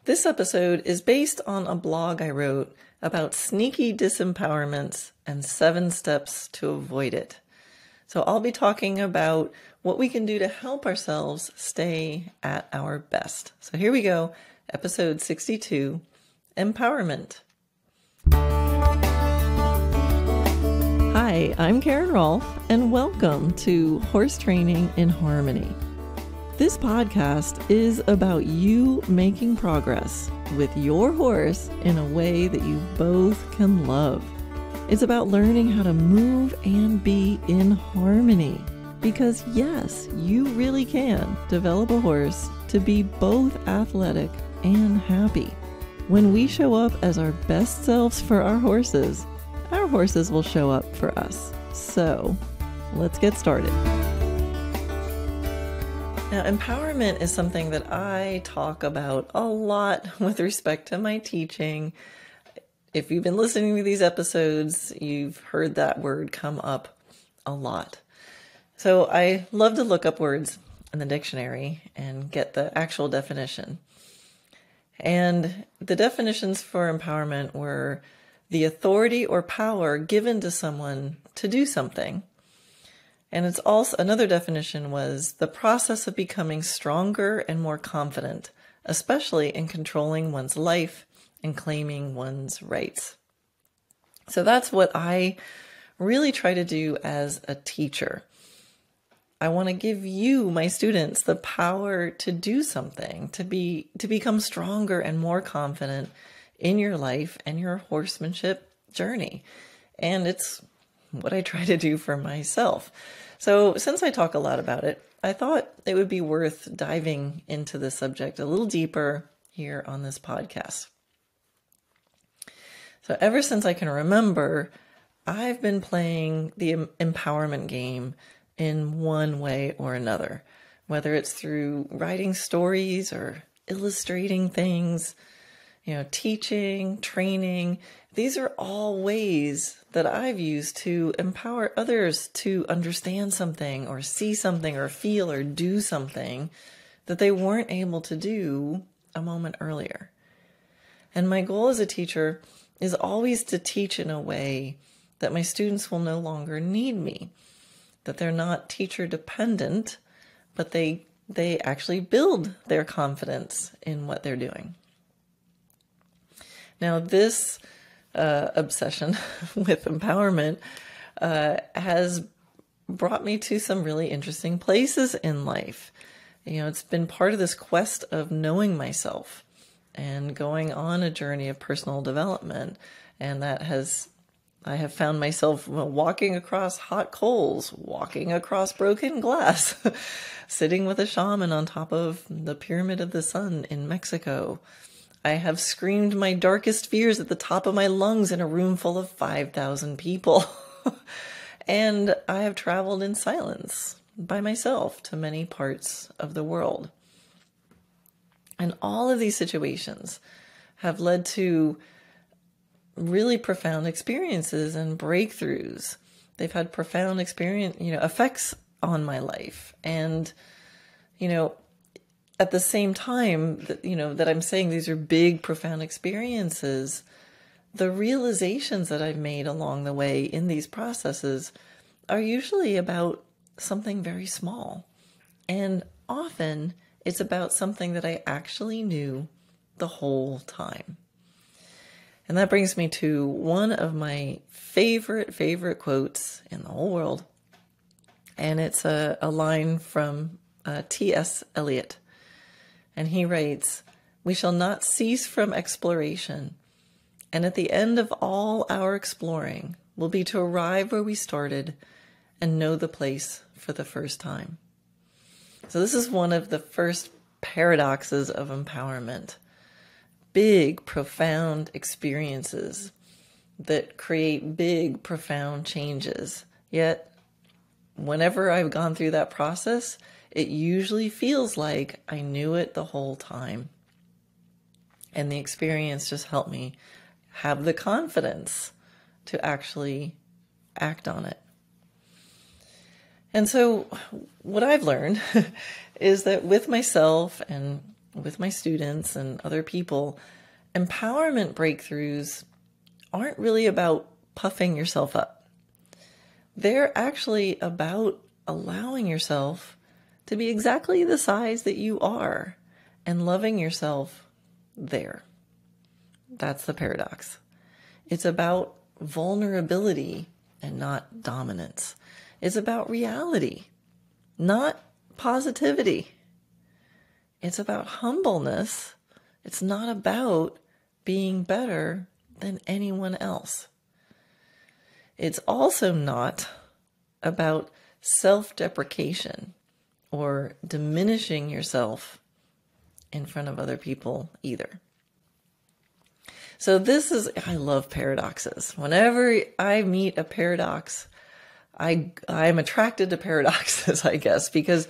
This episode is based on a blog I wrote about sneaky disempowerments and 7 steps to avoid it. So I'll be talking about what we can do to help ourselves stay at our best. So here we go, episode 62, Empowerment. Hi, I'm Karen Rohlf, and welcome to Horse Training in Harmony. This podcast is about you making progress with your horse in a way that you both can love. It's about learning how to move and be in harmony. Because yes, you really can develop a horse to be both athletic and happy. When we show up as our best selves for our horses will show up for us. So let's get started. Now, empowerment is something that I talk about a lot with respect to my teaching. If you've been listening to these episodes, you've heard that word come up a lot. So I love to look up words in the dictionary and get the actual definition. And the definitions for empowerment were the authority or power given to someone to do something. And it's also, another definition was the process of becoming stronger and more confident, especially in controlling one's life and claiming one's rights. So that's what I really try to do as a teacher. I want to give you, my students, the power to do something, to become stronger and more confident in your life and your horsemanship journey. And it's what I try to do for myself. So since I talk a lot about it, I thought it would be worth diving into the subject a little deeper here on this podcast. So ever since I can remember, I've been playing the empowerment game in one way or another, whether it's through writing stories or illustrating things, teaching, training. These are all ways that I've used to empower others to understand something or see something or feel or do something that they weren't able to do a moment earlier. And my goal as a teacher is always to teach in a way that my students will no longer need me, that they're not teacher dependent, but they actually build their confidence in what they're doing. Now, this obsession with empowerment has brought me to some really interesting places in life. It's been part of this quest of knowing myself and going on a journey of personal development. And I have found myself walking across hot coals, walking across broken glass, sitting with a shaman on top of the Pyramid of the Sun in Mexico. I have screamed my darkest fears at the top of my lungs in a room full of 5,000 people. And I have traveled in silence by myself to many parts of the world. And all of these situations have led to really profound experiences and breakthroughs. They've had profound effects on my life. And, at the same time that I'm saying these are big, profound experiences, the realizations that I've made along the way in these processes are usually about something very small. And often it's about something that I actually knew the whole time. And that brings me to one of my favorite quotes in the whole world. And it's a line from T.S. Eliot. And he writes, "We shall not cease from exploration, and at the end of all our exploring will be to arrive where we started and know the place for the first time." So this is one of the first paradoxes of empowerment. Big, profound experiences that create big, profound changes. Yet, whenever I've gone through that process, it usually feels like I knew it the whole time. And the experience just helped me have the confidence to actually act on it. And so what I've learned is that with myself and with my students and other people, empowerment breakthroughs aren't really about puffing yourself up. They're actually about allowing yourself to be exactly the size that you are and loving yourself there. That's the paradox. It's about vulnerability and not dominance. It's about reality, not positivity. It's about humbleness. It's not about being better than anyone else. It's also not about self-deprecation or diminishing yourself in front of other people either. So I love paradoxes. Whenever I meet a paradox, I'm attracted to paradoxes, I guess, because,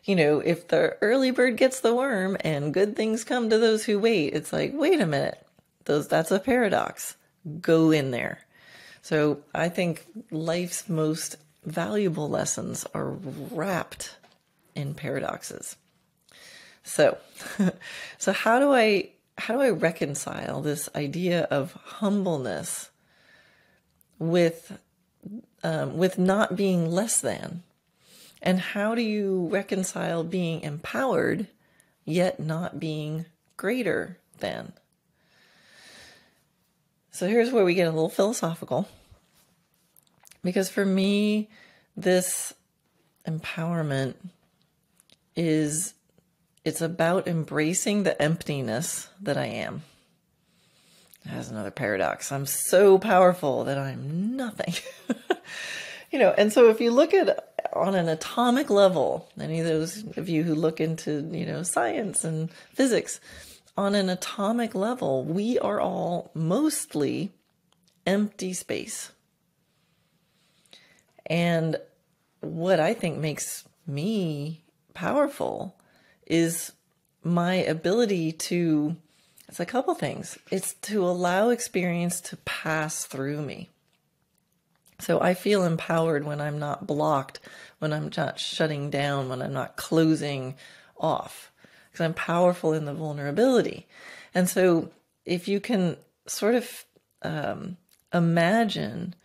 if the early bird gets the worm and good things come to those who wait, it's like, wait a minute, that's a paradox. Go in there. So I think life's most valuable lessons are wrapped in paradoxes. So how do I reconcile this idea of humbleness with not being less than? And how do you reconcile being empowered yet not being greater than? So here's where we get a little philosophical. Because for me, this empowerment it's about embracing the emptiness that I am. That's another paradox. I'm so powerful that I'm nothing. And so if you look at on an atomic level, any of those of you who look into, science and physics, on an atomic level, we are all mostly empty space. And what I think makes me powerful is my ability to, it's a couple things. It's to allow experience to pass through me. So I feel empowered when I'm not blocked, when I'm not shutting down, when I'm not closing off, because I'm powerful in the vulnerability. And so if you can sort of imagine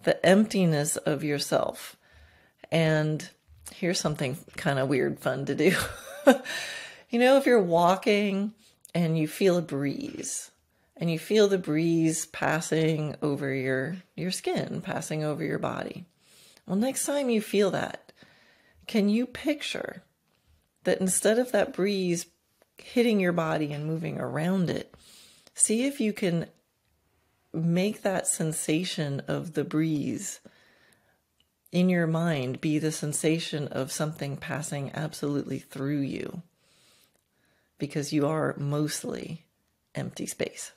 the emptiness of yourself, and here's something kind of weird, fun to do. If you're walking and you feel a breeze, and you feel the breeze passing over your skin, passing over your body. Well, next time you feel that, can you picture that instead of that breeze hitting your body and moving around it, see if you can make that sensation of the breeze in your mind be the sensation of something passing absolutely through you, because you are mostly empty space.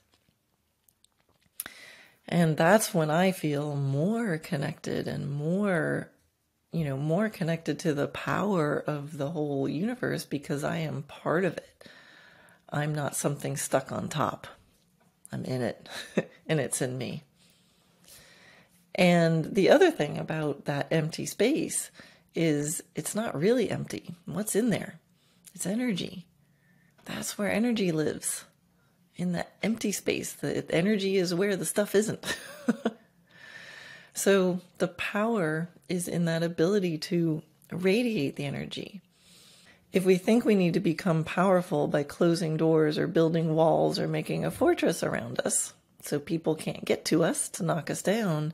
And that's when I feel more connected and more connected to the power of the whole universe, because I am part of it. I'm not something stuck on top. I'm in it, and it's in me. And the other thing about that empty space is it's not really empty. What's in there? It's energy. That's where energy lives. In that empty space. The energy is where the stuff isn't. So the power is in that ability to radiate the energy. If we think we need to become powerful by closing doors or building walls or making a fortress around us so people can't get to us to knock us down,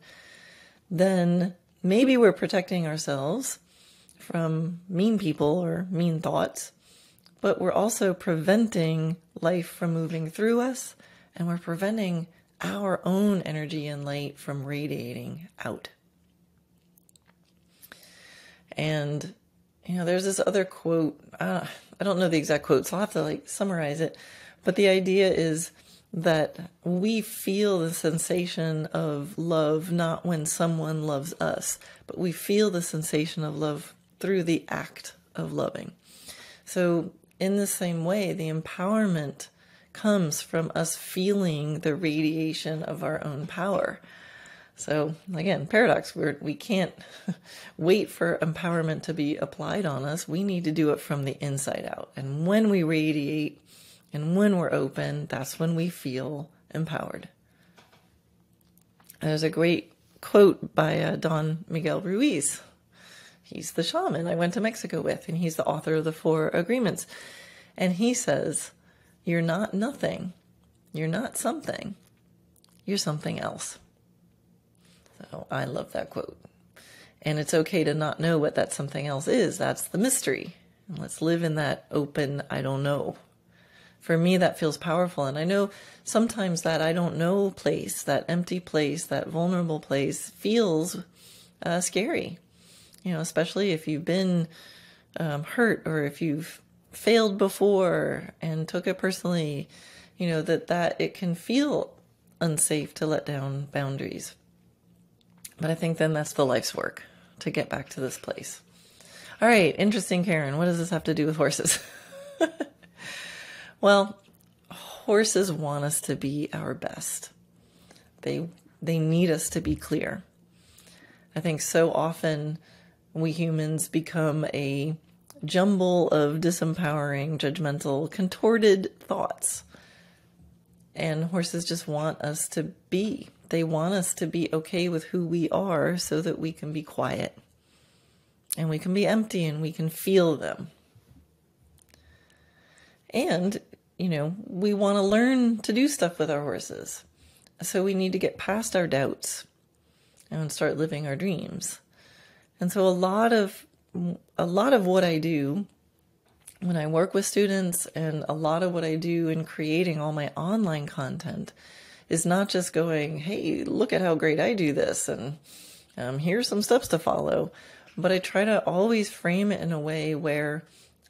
then maybe we're protecting ourselves from mean people or mean thoughts, but we're also preventing life from moving through us, and we're preventing our own energy and light from radiating out. And, there's this other quote, I don't know the exact quote, so I'll have to summarize it, but the idea is that we feel the sensation of love not when someone loves us, but we feel the sensation of love through the act of loving. So in the same way, the empowerment comes from us feeling the radiation of our own power. So again, paradox, we can't wait for empowerment to be applied on us. We need to do it from the inside out. And when we radiate and when we're open, that's when we feel empowered. There's a great quote by Don Miguel Ruiz. He's the shaman I went to Mexico with, and he's the author of the 4 Agreements. And he says, you're not nothing. You're not something. You're something else. So I love that quote. And it's okay to not know what that something else is. That's the mystery. And let's live in that open, I don't know. For me, that feels powerful. And I know sometimes that I don't know place, that empty place, that vulnerable place feels scary. You know, especially if you've been hurt or if you've failed before and took it personally, you know, that it can feel unsafe to let down boundaries. But I think then that's the life's work to get back to this place. All right, interesting, Karen. What does this have to do with horses? Well, horses want us to be our best. They need us to be clear. I think so often we humans become a jumble of disempowering, judgmental, contorted thoughts. And horses just want us to be. They want us to be okay with who we are so that we can be quiet. And we can be empty and we can feel them. And, you know, we want to learn to do stuff with our horses. So we need to get past our doubts and start living our dreams. And so a lot of what I do when I work with students and a lot of what I do in creating all my online content is not just going, hey, look at how great I do this and here's some steps to follow. But I try to always frame it in a way where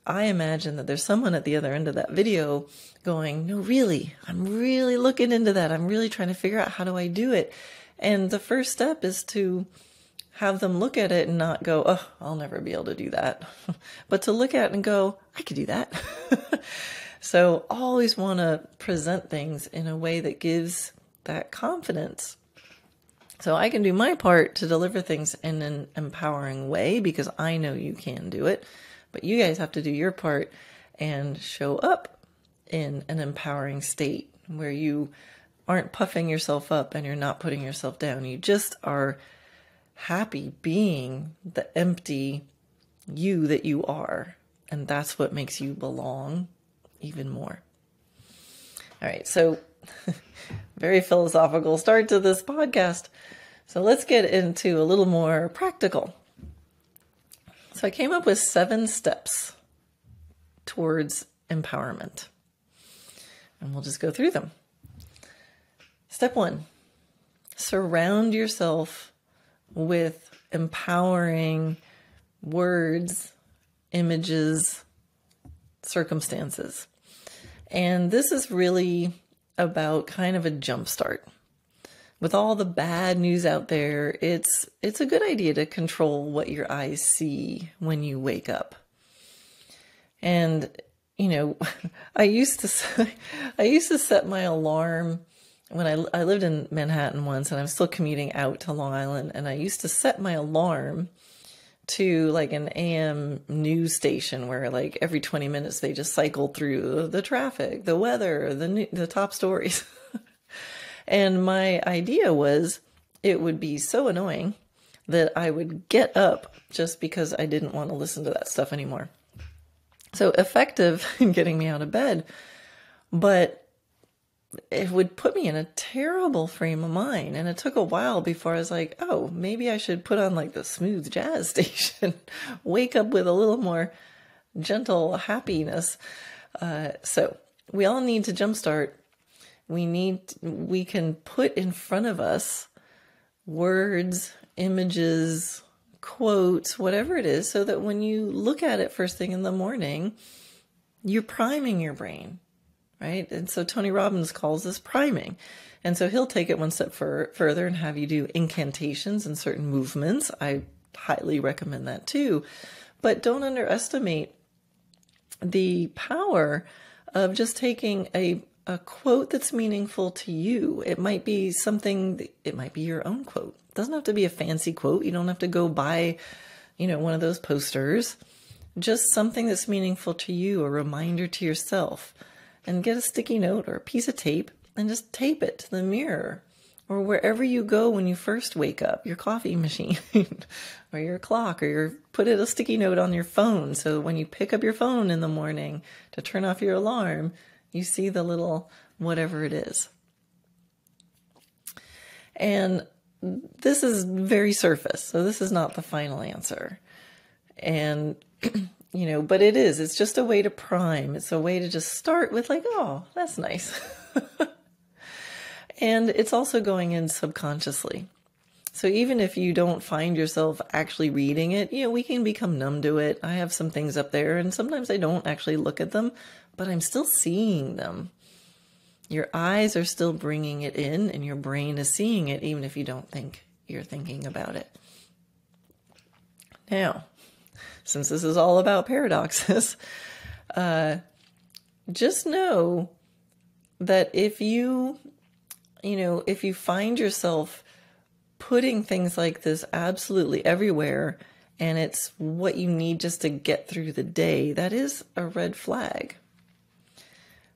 I imagine that there's someone at the other end of that video going, no, really, I'm really looking into that. I'm really trying to figure out how do I do it. And the first step is to have them look at it and not go, oh, I'll never be able to do that. But to look at it and go, I could do that. So always want to present things in a way that gives that confidence. So I can do my part to deliver things in an empowering way because I know you can do it. But you guys have to do your part and show up in an empowering state where you aren't puffing yourself up and you're not putting yourself down. You just are happy being the empty you that you are. And that's what makes you belong even more. All right, so very philosophical start to this podcast. So let's get into a little more practical. So I came up with 7 steps towards empowerment. And we'll just go through them. Step 1, surround yourself with empowering words, images, circumstances. And this is really about kind of a jump start. With all the bad news out there, it's a good idea to control what your eyes see when you wake up. And, you know, I used to set my alarm when I lived in Manhattan once, and I'm still commuting out to Long Island, and I used to set my alarm to like an AM news station where like every 20 minutes they just cycle through the traffic, the weather, the top stories. And my idea was it would be so annoying that I would get up just because I didn't want to listen to that stuff anymore. So effective in getting me out of bed, but it would put me in a terrible frame of mind. And it took a while before I was like, oh, maybe I should put on like the smooth jazz station, wake up with a little more gentle happiness. So we all need to jumpstart. We can put in front of us words, images, quotes, whatever it is, so that when you look at it first thing in the morning, you're priming your brain, right? And so Tony Robbins calls this priming. And so he'll take it one step further and have you do incantations and certain movements. I highly recommend that too. But don't underestimate the power of just taking a a quote that's meaningful to you. It might be it might be your own quote. It doesn't have to be a fancy quote. You don't have to go buy, one of those posters. Just something that's meaningful to you, a reminder to yourself. And get a sticky note or a piece of tape and just tape it to the mirror or wherever you go when you first wake up, your coffee machine or your clock, or put a sticky note on your phone. So when you pick up your phone in the morning to turn off your alarm, you see the little whatever it is. And this is very surface. So this is not the final answer. And but it's just a way to prime. It's a way to just start with like, oh, that's nice. And it's also going in subconsciously. So even if you don't find yourself actually reading it, we can become numb to it. I have some things up there and sometimes I don't actually look at them, but I'm still seeing them. Your eyes are still bringing it in and your brain is seeing it, even if you don't think you're thinking about it. Now, since this is all about paradoxes, just know that if you find yourself putting things like this absolutely everywhere, and it's what you need just to get through the day, that is a red flag.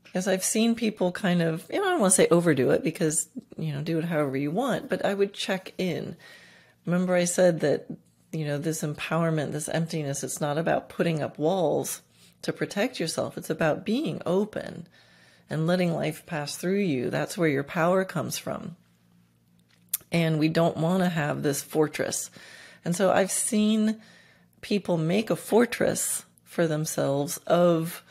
Because I've seen people kind of, I don't want to say overdo it because, do it however you want, but I would check in. Remember I said that this empowerment, this emptiness, it's not about putting up walls to protect yourself. It's about being open and letting life pass through you. That's where your power comes from. And we don't want to have this fortress. And so I've seen people make a fortress for themselves of,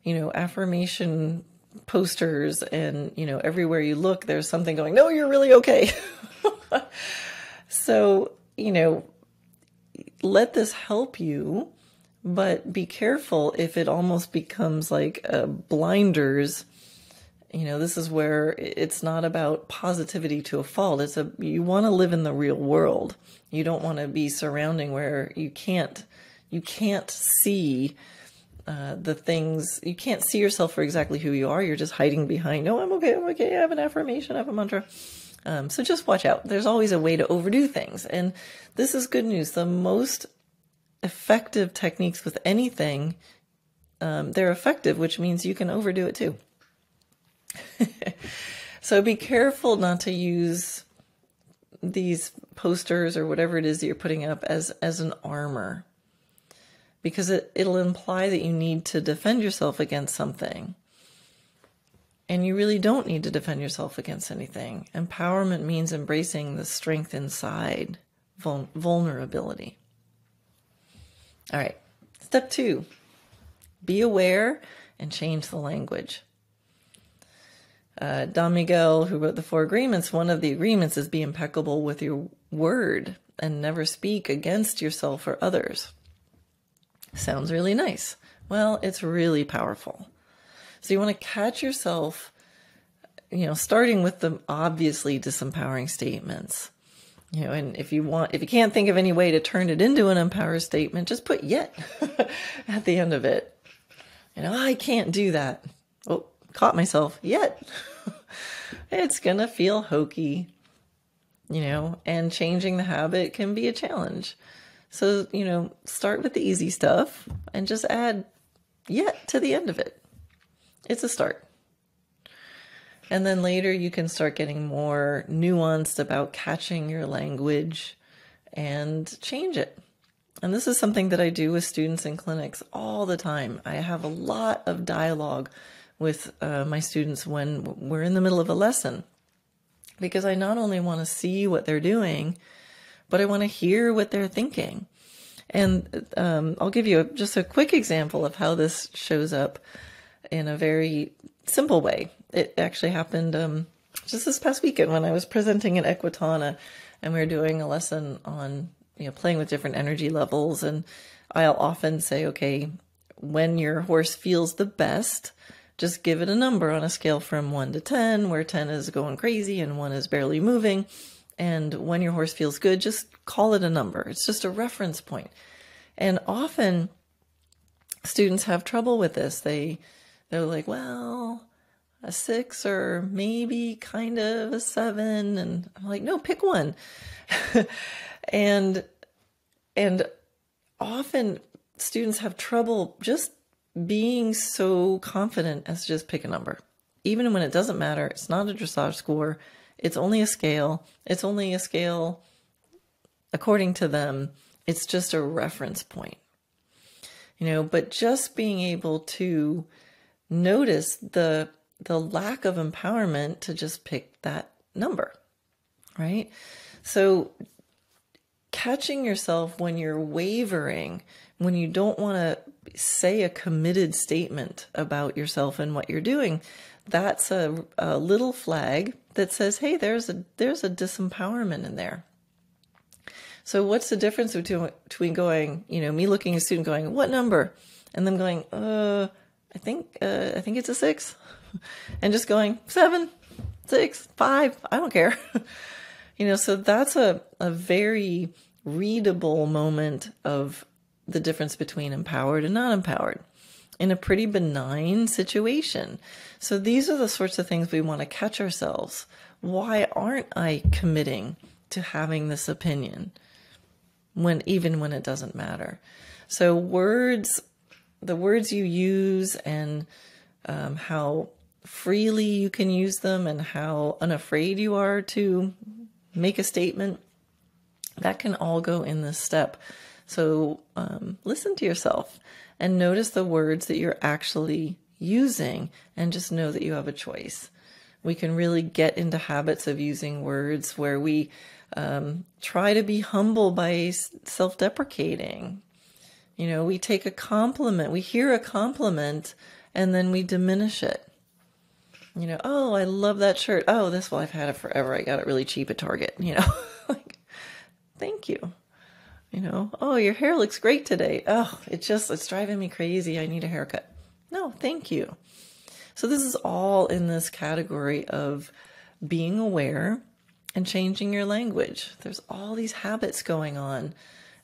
affirmation posters and, everywhere you look, there's something going, no, you're really okay. So, let this help you, but be careful if it almost becomes like blinders. This is where it's not about positivity to a fault. You want to live in the real world. You don't want to be surrounding where you can't see the things. You can't see yourself for exactly who you are. You're just hiding behind, no, I'm okay. I have an affirmation, I have a mantra. So just watch out. There's always a way to overdo things. And this is good news. The most effective techniques with anything, they're effective, which means you can overdo it too. So be careful not to use these posters or whatever it is that you're putting up as an armor, because it'll imply that you need to defend yourself against something. And you really don't need to defend yourself against anything. Empowerment means embracing the strength inside, vulnerability. All right. Step 2, be aware and change the language. Don Miguel, who wrote the 4 agreements, one of the agreements is be impeccable with your word and never speak against yourself or others. Sounds really nice. Well, it's really powerful. So you want to catch yourself, starting with the obviously disempowering statements. And if you can't think of any way to turn it into an empowered statement, just put yet at the end of it. I can't do that. Oh, caught myself yet. It's going to feel hokey, and changing the habit can be a challenge. So, start with the easy stuff and just add yet to the end of it. It's a start. And then later you can start getting more nuanced about catching your language and change it. And this is something that I do with students in clinics all the time. I have a lot of dialogue with my students when we're in the middle of a lesson, because I not only want to see what they're doing, but I want to hear what they're thinking. And I'll give you just a quick example of how this shows up in a very simple way. It actually happened just this past weekend when I was presenting at Equitana, and we were doing a lesson on playing with different energy levels. And I'll often say, okay, when your horse feels the best, just give it a number on a scale from 1 to 10, where 10 is going crazy and 1 is barely moving. And when your horse feels good, just call it a number. It's just a reference point. And often students have trouble with this. They're like, well, a 6 or maybe kind of a 7. And I'm like, no, pick one. and often students have trouble just being so confident as to just pick a number. Even when it doesn't matter, it's not a dressage score. It's only a scale. It's only a scale according to them. It's just a reference point. But just being able to notice the lack of empowerment to just pick that number, right? So catching yourself when you're wavering, when you don't want to say a committed statement about yourself and what you're doing, that's a little flag that says, hey, there's a disempowerment in there. So what's the difference between going, me looking at a student going, what number? And them going, I think it's a 6. And just going 7, 6, 5, I don't care. So that's a very readable moment of the difference between empowered and not empowered in a pretty benign situation. So these are the sorts of things we want to catch ourselves. Why aren't I committing to having this opinion even when it doesn't matter? So the words you use and how freely you can use them and how unafraid you are to make a statement, that can all go in this step. So listen to yourself and notice the words that you're actually using and just know that you have a choice. We can really get into habits of using words where we try to be humble by self-deprecating. We take a compliment, we hear a compliment, and then we diminish it. Oh, I love that shirt. Oh, I've had it forever. I got it really cheap at Target. Like, thank you. Oh, your hair looks great today. Oh, it's driving me crazy. I need a haircut. No, thank you. So this is all in this category of being aware and changing your language. There's all these habits going on.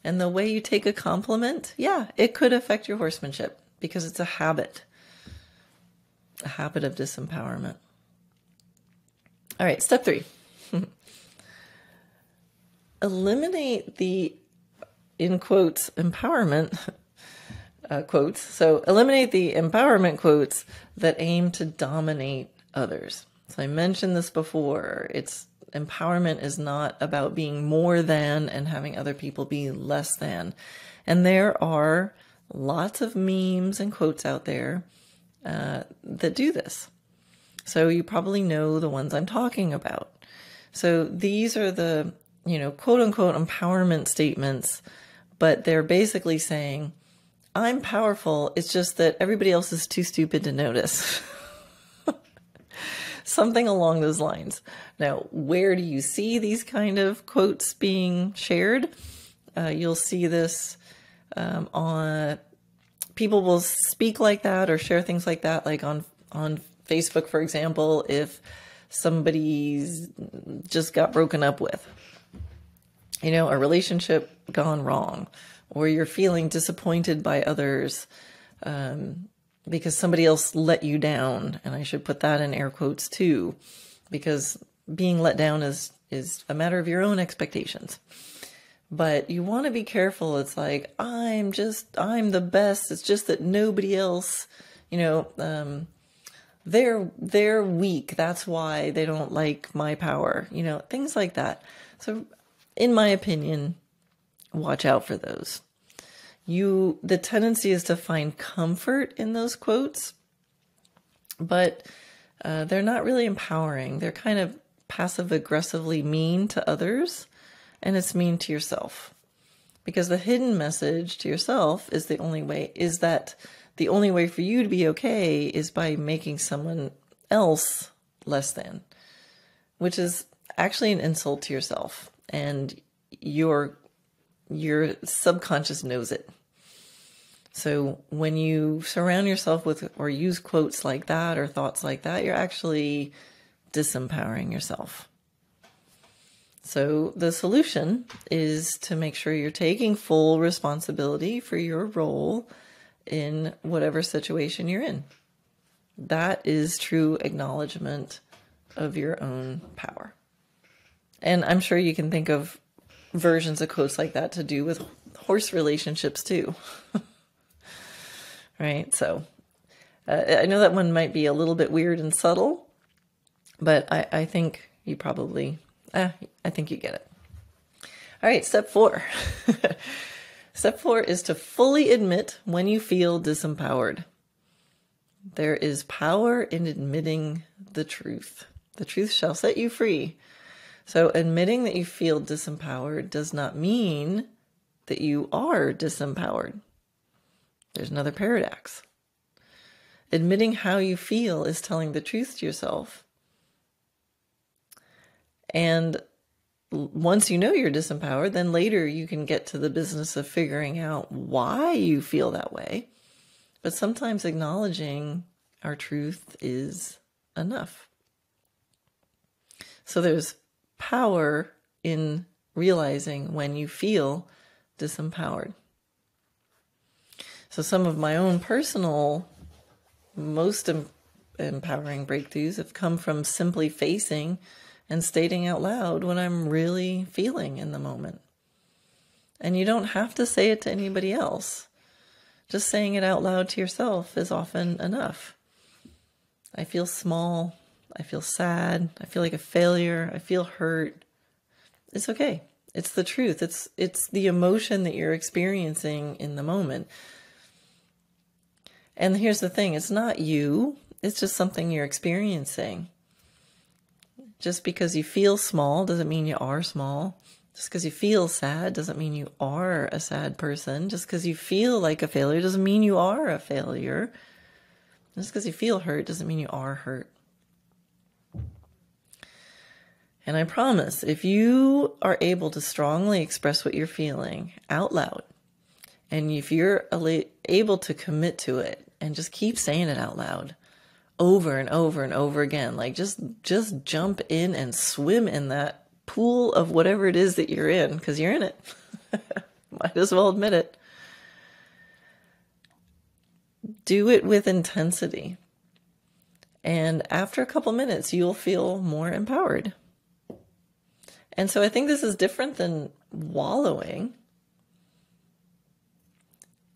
And the way you take a compliment, yeah, it could affect your horsemanship because it's a habit of disempowerment. All right, step 3. Eliminate the, in quotes, empowerment quotes. So eliminate the empowerment quotes that aim to dominate others. So I mentioned this before. Empowerment is not about being more than and having other people be less than. And there are lots of memes and quotes out there that do this. So you probably know the ones I'm talking about. So these are the, quote unquote empowerment statements, but they're basically saying, I'm powerful. It's just that everybody else is too stupid to notice. Something along those lines. Now, where do you see these kind of quotes being shared? You'll see this on people will speak like that or share things like that, like on Facebook, for example, if somebody's just got broken up with, a relationship gone wrong, or you're feeling disappointed by others because somebody else let you down. And I should put that in air quotes too, because being let down is a matter of your own expectations. But you want to be careful. It's like, I'm the best. It's just that nobody else, they're weak. That's why they don't like my power, things like that. So in my opinion, watch out for those. The tendency is to find comfort in those quotes, but they're not really empowering. They're kind of passive aggressively mean to others, and it's mean to yourself. Because the hidden message to yourself is the only way for you to be okay is by making someone else less than, which is actually an insult to yourself, and your subconscious knows it. So when you surround yourself with or use quotes like that or thoughts like that, you're actually disempowering yourself. So the solution is to make sure you're taking full responsibility for your role in whatever situation you're in. That is true acknowledgement of your own power. And I'm sure you can think of versions of quotes like that to do with horse relationships too. Right? So I know that one might be a little bit weird and subtle, but I think you probably, I think you get it. All right, step 4. Step 4 is to fully admit when you feel disempowered. There is power in admitting the truth. The truth shall set you free. So admitting that you feel disempowered does not mean that you are disempowered. There's another paradox. Admitting how you feel is telling the truth to yourself. And once you know you're disempowered, then later you can get to the business of figuring out why you feel that way. But sometimes acknowledging our truth is enough. So there's power in realizing when you feel disempowered. So some of my own personal, most empowering breakthroughs have come from simply facing and stating out loud when I'm really feeling in the moment. And you don't have to say it to anybody else. Just saying it out loud to yourself is often enough. I feel small. I feel sad. I feel like a failure. I feel hurt. It's okay. It's the truth. It's the emotion that you're experiencing in the moment. And here's the thing. It's not you. It's just something you're experiencing. Just because you feel small doesn't mean you are small. Just because you feel sad doesn't mean you are a sad person. Just because you feel like a failure doesn't mean you are a failure. Just because you feel hurt doesn't mean you are hurt. And I promise, if you are able to strongly express what you're feeling out loud, and if you're able to commit to it and just keep saying it out loud, over and over and over again, like just jump in and swim in that pool of whatever it is that you're in, because you're in it. Might as well admit it. Do it with intensity. And after a couple minutes, you'll feel more empowered. And so I think this is different than wallowing.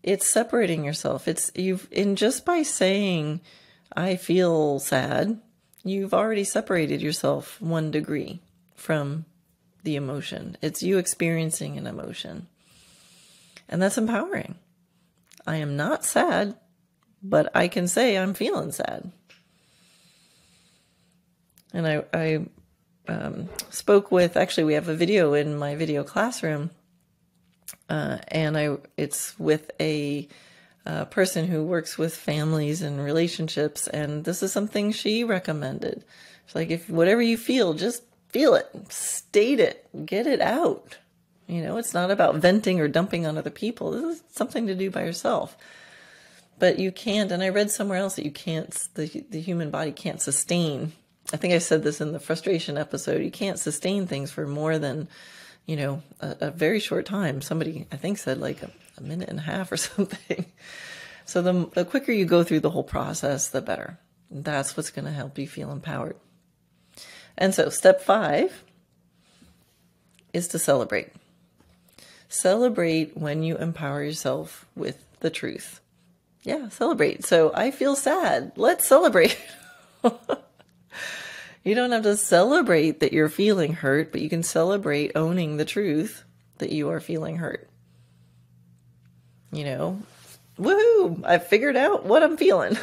It's separating yourself. Just by saying, I feel sad, you've already separated yourself 1 degree from the emotion. It's you experiencing an emotion. And that's empowering. I am not sad, but I can say I'm feeling sad. And I spoke with, actually we have a video in my video classroom, and it's with a person who works with families and relationships, and this is something she recommended. It's like, if whatever you feel, just feel it, state it, get it out. You know, it's not about venting or dumping on other people. This is something to do by yourself. But you can't, and I read somewhere else that you can't, the human body can't sustain. I think I said this in the frustration episode. You can't sustain things for more than, a very short time. Somebody, I think, said like a minute and a half or something. So the quicker you go through the whole process, the better. That's what's going to help you feel empowered. And so step 5 is to celebrate. Celebrate when you empower yourself with the truth. Yeah, celebrate. So I feel sad. Let's celebrate. You don't have to celebrate that you're feeling hurt, but you can celebrate owning the truth that you are feeling hurt. Woohoo! I figured out what I'm feeling.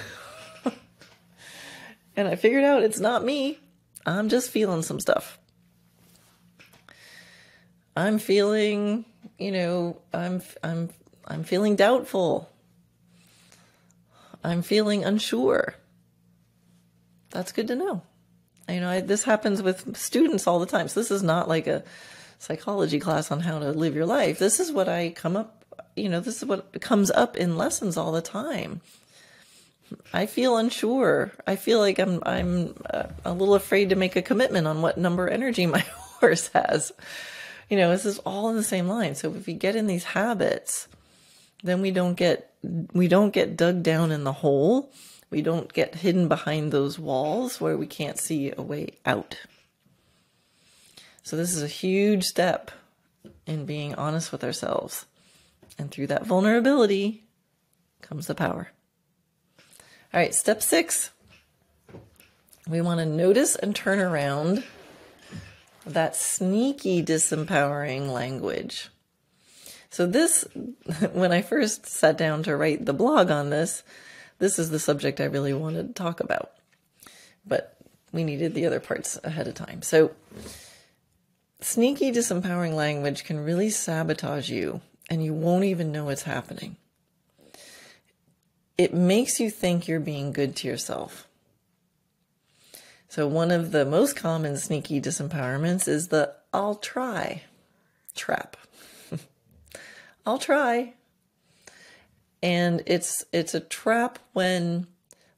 And I figured out it's not me. I'm just feeling some stuff. I'm feeling, I'm feeling doubtful. I'm feeling unsure. That's good to know. This happens with students all the time. So this is not like a psychology class on how to live your life. This is what this is what comes up in lessons all the time. I feel unsure. I feel like I'm a little afraid to make a commitment on what number energy my horse has. This is all in the same line. So if we get in these habits, then we don't get dug down in the hole, We don't get hidden behind those walls where we can't see a way out. So this is a huge step in being honest with ourselves. And through that vulnerability comes the power. All right, step 6. We want to notice and turn around that sneaky disempowering language. So this, when I first sat down to write the blog on this is the subject I really wanted to talk about. But we needed the other parts ahead of time. So sneaky disempowering language can really sabotage you, and you won't even know it's happening. It makes you think you're being good to yourself. So one of the most common sneaky disempowerments is the "I'll try" trap. I'll try. And it's a trap when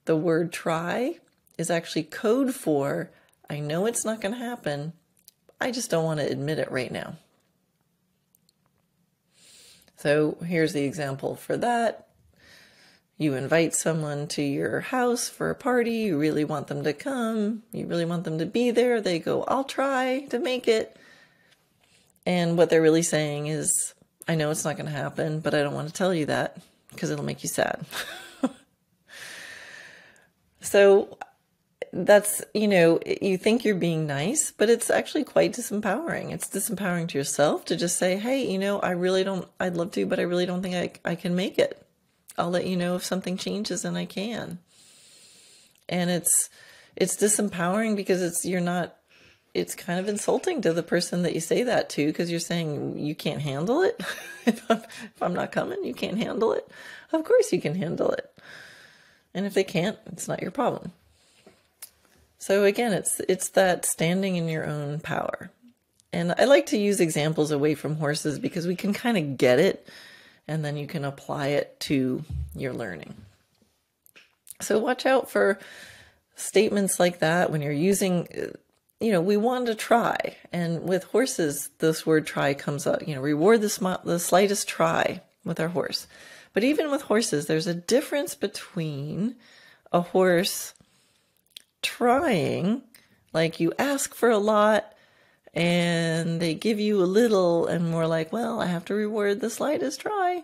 the word try is actually code for, I know it's not going to happen, I just don't want to admit it right now. So here's the example for that. You invite someone to your house for a party, you really want them to come, you really want them to be there, they go, I'll try to make it. And what they're really saying is, I know it's not going to happen, but I don't want to tell you that because it'll make you sad. So that's, you think you're being nice, but it's actually quite disempowering. It's disempowering to yourself to just say, hey, I'd love to, but I really don't think I can make it. I'll let you know if something changes and I can. And it's disempowering because it's kind of insulting to the person that you say that to, because you're saying you can't handle it. If I'm not coming, you can't handle it. Of course you can handle it. And if they can't, it's not your problem. So again, it's that standing in your own power. And I like to use examples away from horses because we can kind of get it, and then you can apply it to your learning. So watch out for statements like that when you're using, we want to try. And with horses, this word try comes up, reward the slightest try with our horse. But even with horses, there's a difference between a horse trying, like you ask for a lot and they give you a little and we're like, well, I have to reward the slightest try.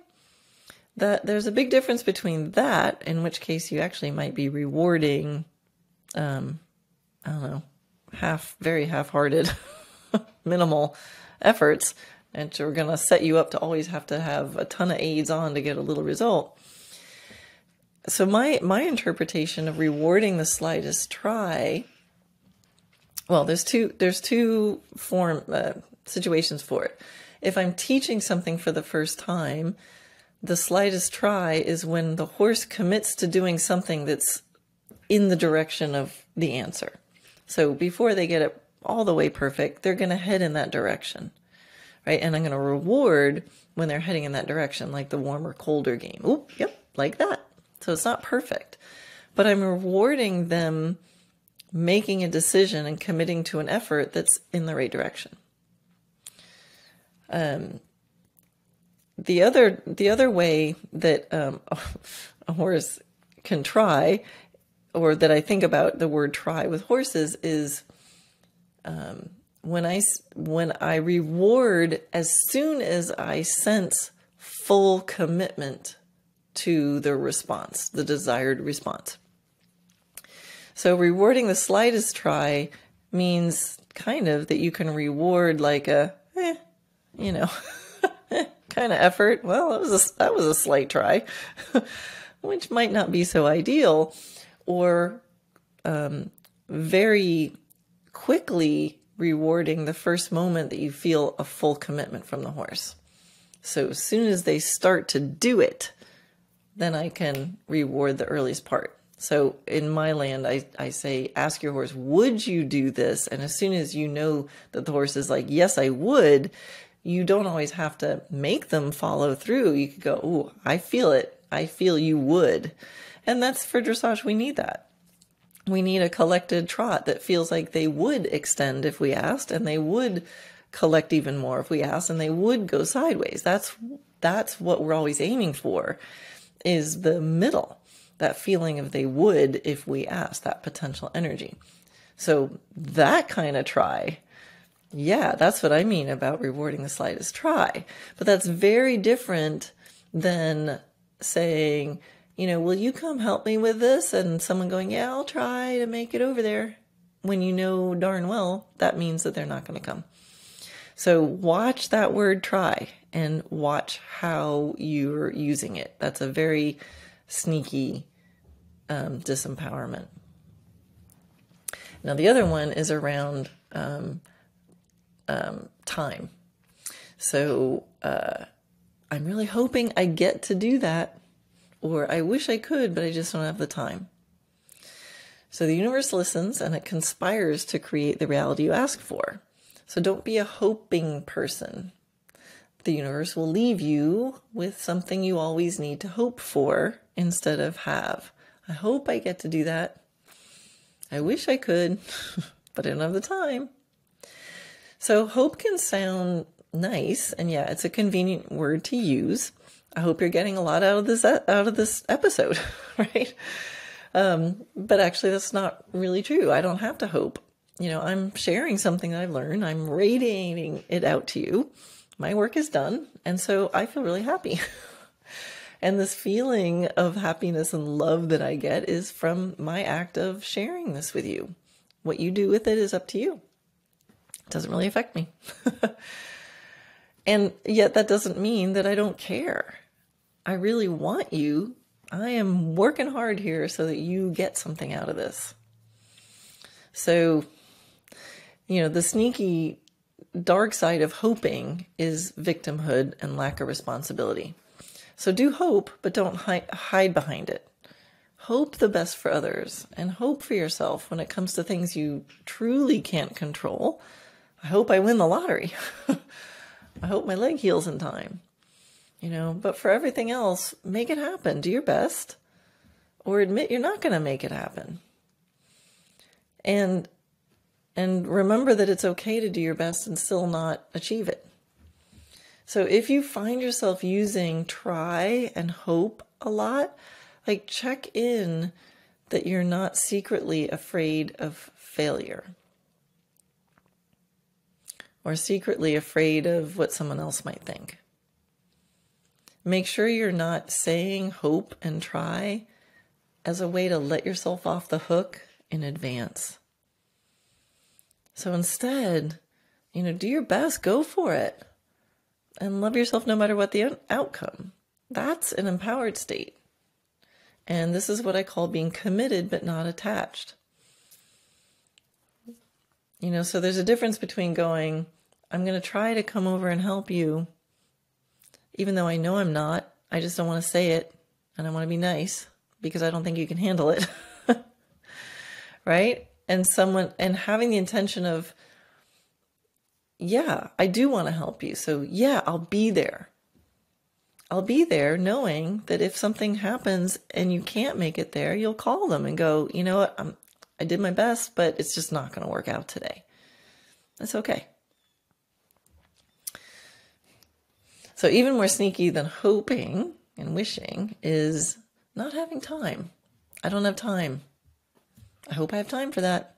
That there's a big difference between that, in which case you actually might be rewarding, very half-hearted, minimal efforts, and we're going to set you up to always have to have a ton of aids on to get a little result. So my interpretation of rewarding the slightest try, well, there's two situations for it. If I'm teaching something for the first time, the slightest try is when the horse commits to doing something that's in the direction of the answer. So before they get it all the way perfect, they're going to head in that direction, right? And I'm going to reward when they're heading in that direction, like the warmer, colder game. Oop, yep, like that. So it's not perfect, but I'm rewarding them making a decision and committing to an effort that's in the right direction. The other way that a horse can try, or that I think about the word try with horses, is when I reward as soon as I sense full commitment to the response, the desired response. So rewarding the slightest try means kind of that you can reward like a, kind of effort. Well, that was a slight try, which might not be so ideal, or very quickly rewarding the first moment that you feel a full commitment from the horse. So as soon as they start to do it, then I can reward the earliest part. So in my land, I say, ask your horse, would you do this? And as soon as you know that the horse is like, yes, I would, you don't always have to make them follow through. You could go, ooh, I feel it. I feel you would. And that's for dressage. We need that. We need a collected trot that feels like they would extend if we asked, and they would collect even more if we asked, and they would go sideways. That's what we're always aiming for, is the middle. that feeling of they would if we asked, that potential energy. So that kind of try, yeah, that's what I mean about rewarding the slightest try. But that's very different than saying, will you come help me with this? And someone going, yeah, I'll try to make it over there. When you know darn well, that means that they're not going to come. So watch that word try and watch how you're using it. That's a very sneaky disempowerment. Now, the other one is around time. So I'm really hoping I get to do that, or I wish I could, but I just don't have the time. So the universe listens and it conspires to create the reality you ask for. So don't be a hoping person. The universe will leave you with something you always need to hope for instead of have. I hope I get to do that. I wish I could, but I don't have the time. So hope can sound nice, and yeah, it's a convenient word to use. I hope you're getting a lot out of this episode, right? But actually, that's not really true. I don't have to hope. I'm sharing something that I've learned. I'm radiating it out to you. My work is done, and so I feel really happy. And this feeling of happiness and love that I get is from my act of sharing this with you. What you do with it is up to you. It doesn't really affect me. And yet that doesn't mean that I don't care. I really want you. I am working hard here so that you get something out of this. So, the sneaky dark side of hoping is victimhood and lack of responsibility. So do hope, but don't hide behind it. Hope the best for others and hope for yourself when it comes to things you truly can't control. I hope I win the lottery. I hope my leg heals in time. But for everything else, make it happen. Do your best, or admit you're not going to make it happen. And remember that it's okay to do your best and still not achieve it. So if you find yourself using try and hope a lot, check in that you're not secretly afraid of failure or secretly afraid of what someone else might think. Make sure you're not saying hope and try as a way to let yourself off the hook in advance. So instead, do your best, go for it. And love yourself no matter what the outcome. That's an empowered state. And this is what I call being committed but not attached. So there's a difference between going, I'm going to try to come over and help you, even though I know I'm not. I just don't want to say it, and I want to be nice because I don't think you can handle it. Right? And having the intention of, yeah, I do want to help you. So yeah, I'll be there. I'll be there knowing that if something happens and you can't make it there, you'll call them and go, you know what, I did my best, but it's just not going to work out today. That's okay. So even more sneaky than hoping and wishing is not having time. I don't have time. I hope I have time for that.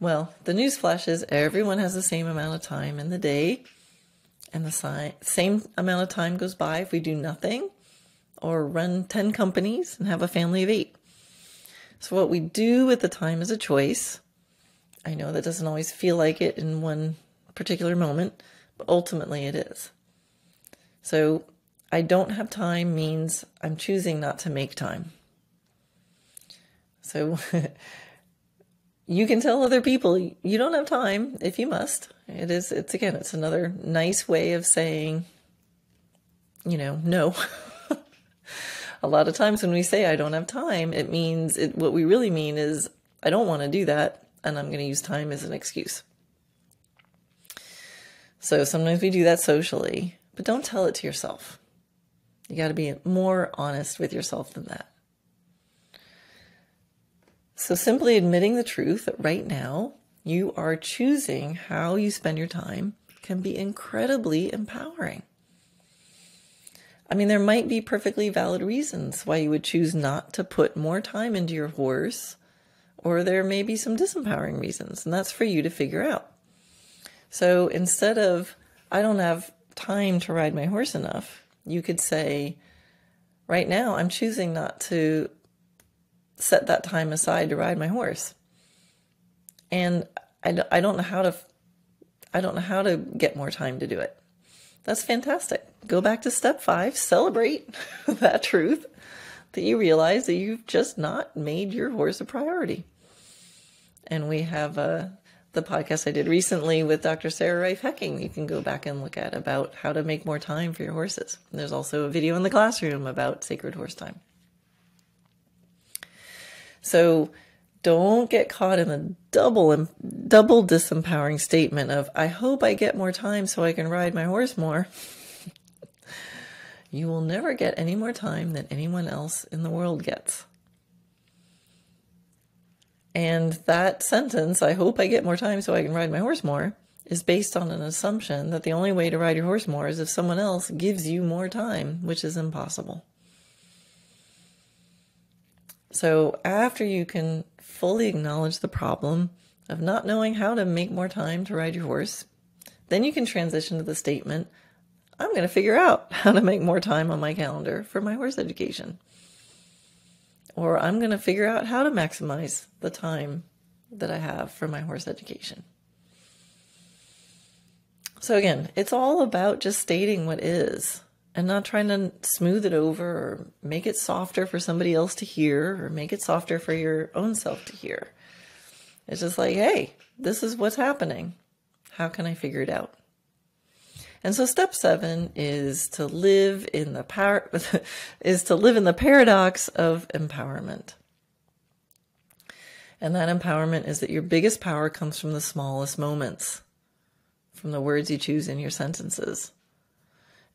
Well, the newsflash is everyone has the same amount of time in the day, and the same amount of time goes by if we do nothing or run 10 companies and have a family of 8. So what we do with the time is a choice. I know that doesn't always feel like it in one particular moment, but ultimately it is. So I don't have time means I'm choosing not to make time. So you can tell other people you don't have time if you must. It's another nice way of saying, no. A lot of times when we say I don't have time, it means what we really mean is I don't want to do that, and I'm going to use time as an excuse. So sometimes we do that socially, but don't tell it to yourself. You got to be more honest with yourself than that. So simply admitting the truth that right now you are choosing how you spend your time can be incredibly empowering. I mean, there might be perfectly valid reasons why you would choose not to put more time into your horse, or there may be some disempowering reasons, and that's for you to figure out. So instead of, I don't have time to ride my horse enough, you could say, right now I'm choosing not to set that time aside to ride my horse. And I don't know how to get more time to do it. That's fantastic. Go back to step 5, celebrate that truth that you realize that you've just not made your horse a priority. And we have the podcast I did recently with Dr. Sarah Rohlf you can go back and look at about how to make more time for your horses. And there's also a video in the classroom about sacred horse time. So don't get caught in a double disempowering statement of, I hope I get more time so I can ride my horse more. You will never get any more time than anyone else in the world gets. And that sentence, I hope I get more time so I can ride my horse more, is based on an assumption that the only way to ride your horse more is if someone else gives you more time, which is impossible. So after you can fully acknowledge the problem of not knowing how to make more time to ride your horse, then you can transition to the statement, I'm going to figure out how to make more time on my calendar for my horse education. Or I'm going to figure out how to maximize the time that I have for my horse education. So again, it's all about just stating what is and not trying to smooth it over or make it softer for somebody else to hear or make it softer for your own self to hear. It's just like, hey, this is what's happening. How can I figure it out? And so step 7 is to live in the paradox of empowerment. And that empowerment is that your biggest power comes from the smallest moments, from the words you choose in your sentences.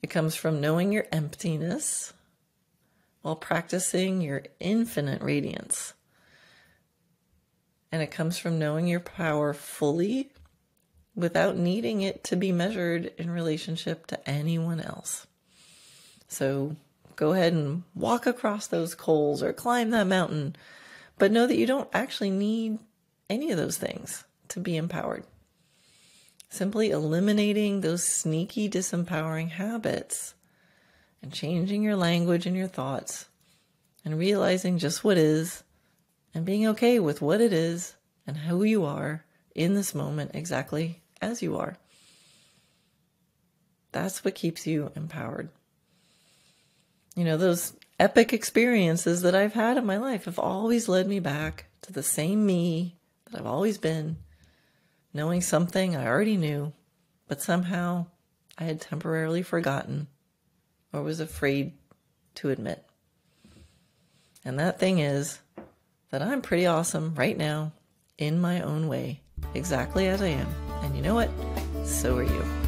It comes from knowing your emptiness while practicing your infinite radiance. And it comes from knowing your power fully without needing it to be measured in relationship to anyone else. So go ahead and walk across those coals or climb that mountain, but know that you don't actually need any of those things to be empowered. Simply eliminating those sneaky, disempowering habits and changing your language and your thoughts and realizing just what is and being okay with what it is and who you are in this moment exactly as you are. That's what keeps you empowered. You know, those epic experiences that I've had in my life have always led me back to the same me that I've always been, knowing something I already knew, but somehow I had temporarily forgotten or was afraid to admit. And that thing is that I'm pretty awesome right now in my own way, exactly as I am. And you know what? So are you.